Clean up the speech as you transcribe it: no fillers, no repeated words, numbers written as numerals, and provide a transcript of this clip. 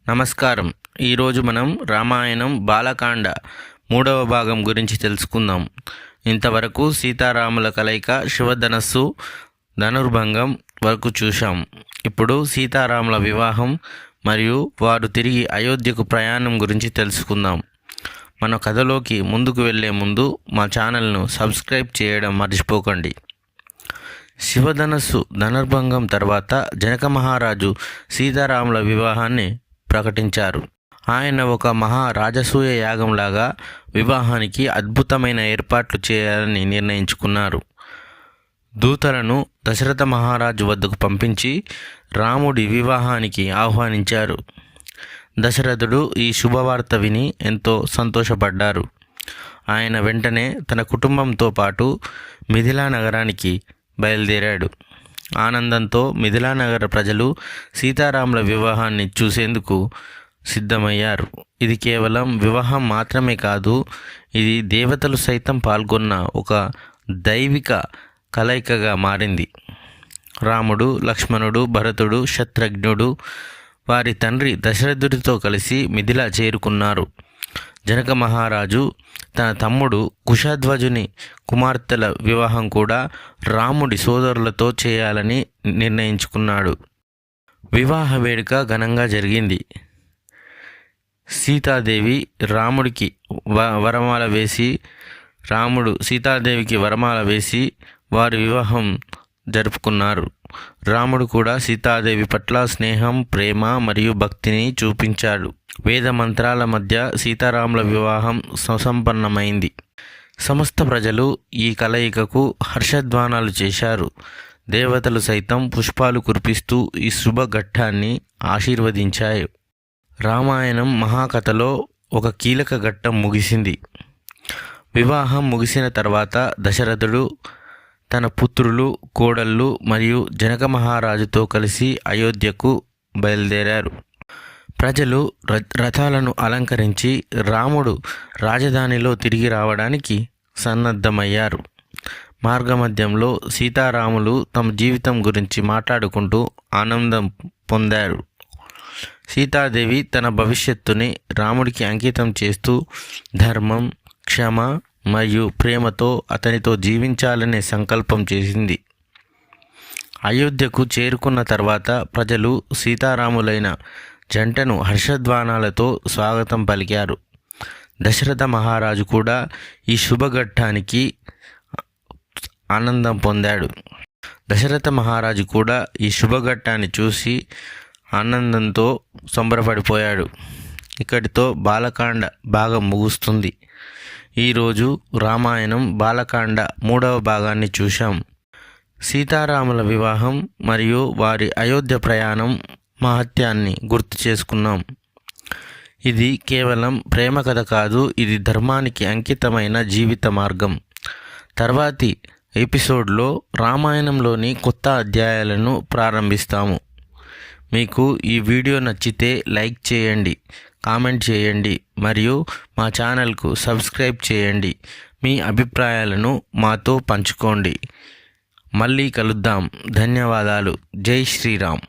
నమస్కారం. ఈరోజు మనం రామాయణం బాలకాండ 3వ భాగం గురించి తెలుసుకుందాం. ఇంతవరకు సీతారాముల కలయిక, శివధనస్సు, ధనుర్భంగం వరకు చూశాం. ఇప్పుడు సీతారాముల వివాహం మరియు వారు తిరిగి అయోధ్యకు ప్రయాణం గురించి తెలుసుకుందాం. మన కథలోకి ముందుకు వెళ్ళే ముందు మా ఛానల్ను సబ్స్క్రైబ్ చేయడం మర్చిపోకండి. శివధనస్సు ధనుర్భంగం తర్వాత జనక మహారాజు సీతారాముల వివాహాన్ని ప్రకటించారు. ఆయన ఒక రాజసూయ యాగంలాగా వివాహానికి అద్భుతమైన ఏర్పాట్లు చేయాలని నిర్ణయించుకున్నారు. దూతలను దశరథ మహారాజు వద్దకు పంపించి రాముడి వివాహానికి ఆహ్వానించారు. దశరథుడు ఈ శుభవార్త విని ఎంతో సంతోషపడ్డారు. ఆయన వెంటనే తన కుటుంబంతో పాటు మిథిలా నగరానికి బయలుదేరాడు. ఆనందంతో మిథిలా నగర ప్రజలు సీతారాముల వివాహాన్ని చూసేందుకు సిద్ధమయ్యారు. ఇది కేవలం వివాహం మాత్రమే కాదు, ఇది దేవతలు సైతం పాల్గొన్న ఒక దైవిక కలయికగా మారింది. రాముడు, లక్ష్మణుడు, భరతుడు, శత్రుఘ్నుడు వారి తండ్రి దశరథుడితో కలిసి మిథిలా చేరుకున్నారు. జనక మహారాజు తన తమ్ముడు కుశధ్వజుని కుమార్తెల వివాహం కూడా రాముడి సోదరులతో చేయాలని నిర్ణయించుకున్నాడు. వివాహ వేడుక ఘనంగా జరిగింది. సీతాదేవి రాముడికి వరమాల వేసి రాముడు సీతాదేవికి వరమాల వేసి వారి వివాహం జరుపుకున్నారు. రాముడు కూడా సీతాదేవి పట్ల స్నేహం, ప్రేమ మరియు భక్తిని చూపించాడు. వేద మంత్రాల మధ్య సీతారాముల వివాహం సుసంపన్నమైంది. సమస్త ప్రజలు ఈ కలయికకు హర్షధ్వానాలు చేశారు. దేవతలు సైతం పుష్పాలు కురిపిస్తూ ఈ శుభ ఘట్టాన్ని ఆశీర్వదించాయి. రామాయణం మహాకథలో ఒక కీలక ఘట్టం ముగిసింది. వివాహం ముగిసిన తర్వాత దశరథుడు తన పుత్రులు, కోడళ్ళు మరియు జనక మహారాజుతో కలిసి అయోధ్యకు బయలుదేరారు. ప్రజలు రథాలను అలంకరించి రాముడు రాజధానిలో తిరిగి రావడానికి సన్నద్ధమయ్యారు. మార్గమధ్యంలో సీతారాములు తమ జీవితం గురించి మాట్లాడుకుంటూ ఆనందం పొందారు. సీతాదేవి తన భవిష్యత్తుని రాముడికి అంకితం చేస్తూ ధర్మం, క్షమ మరియు ప్రేమతో అతనితో జీవించాలనే సంకల్పం చేసింది. అయోధ్యకు చేరుకున్న తర్వాత ప్రజలు సీతారాములైన జంటను హర్షధ్వానాలతో స్వాగతం పలికారు. దశరథ మహారాజు కూడా ఈ శుభఘట్టానికి ఆనందం పొందాడు. దశరథ మహారాజు కూడా ఈ శుభఘట్టాన్ని చూసి ఆనందంతో సంబరపడిపోయాడు. ఇక్కడితో బాలకాండ భాగం ముగుస్తుంది. ఈరోజు రామాయణం బాలకాండ 3వ భాగాన్ని చూశాం. సీతారాముల వివాహం మరియు వారి అయోధ్య ప్రయాణం మహత్యాన్ని గుర్తు చేసుకున్నాం. ఇది కేవలం ప్రేమ కథ కాదు, ఇది ధర్మానికి అంకితమైన జీవిత మార్గం. తర్వాతి ఎపిసోడ్లో రామాయణంలోని కొత్త అధ్యాయాలను ప్రారంభిస్తాము. మీకు ఈ వీడియో నచ్చితే లైక్ చేయండి, కామెంట్ చేయండి మరియు మా ఛానల్కు సబ్స్క్రైబ్ చేయండి. మీ అభిప్రాయాలను మాతో పంచుకోండి. మళ్ళీ కలుద్దాం. ధన్యవాదాలు. జై శ్రీరామ్.